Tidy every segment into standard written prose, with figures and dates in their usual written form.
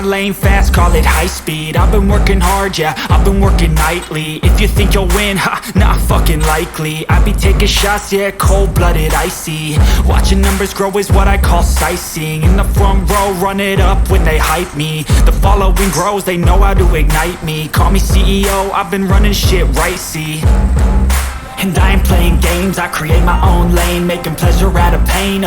my lane fast, call it high speed. I've been working hard, yeah, I've been working nightly. If you think you'll win, ha, not fucking likely. I be taking shots, yeah, cold-blooded, icy. Watching numbers grow is what I call sightseeing. In the front row, run it up when they hype me. The following grows, they know how to ignite me. Call me CEO, I've been running shit right, see. And I ain't playing games, I create my own lane, making pleasure out of pain,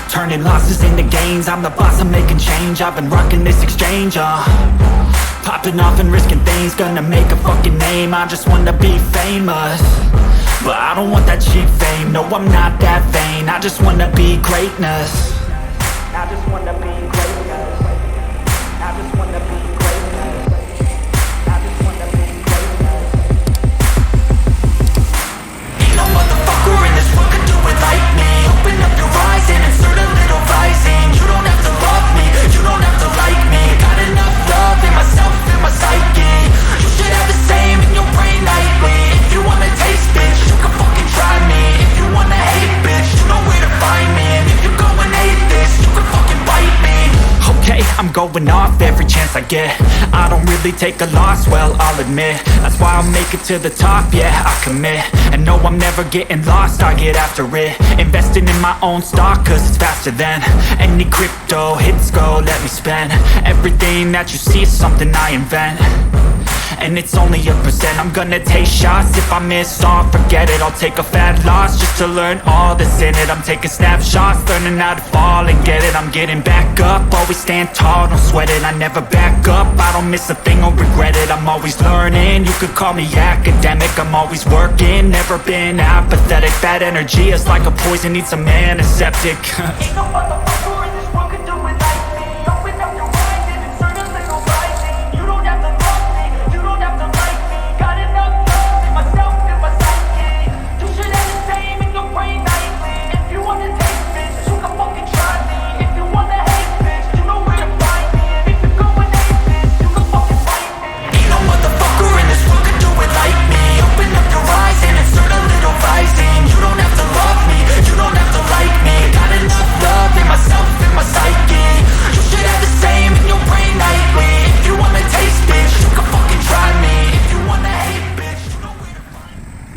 turning losses into gains. I'm the boss, I'm making change. I've been rocking this exchange, popping off and risking things. Gonna make a fucking name, I just wanna be famous. But I don't want that cheap fame, no I'm not that vain. I just wanna be greatness. I just wanna be greatness. I just wanna be greatness. I just wanna be greatness. Ain't no motherfucker in this world could do it like me. Open up your eyes and insert a little rising. You don't have to love me, you don't have to like me. Got enough love in myself, in my psyche. You should have the same in your brain nightly. If you wanna taste, bitch, you can fucking try me. If you wanna hate, bitch, you know where to find me. And if you go and hate this, you can fucking bite me. Okay, I'm going off every chance I get. I don't really take a loss, well, I'll admit. That's why I'll make it to the top, yeah, I commit. And no, I'm never getting lost, I get after it. Investing in my own stock, cause it's faster than any crypto hits go, let me spend. Everything that you see is something I invent. And it's only a percent. I'm gonna take shots. If I miss all, forget it. I'll take a fat loss just to learn all that's in it. I'm taking snapshots, learning how to fall and get it. I'm getting back up, always stand tall, don't sweat it. I never back up, I don't miss a thing or regret it. I'm always learning, you could call me academic. I'm always working, never been apathetic. Bad energy is like a poison, needs some antiseptic. Ain't no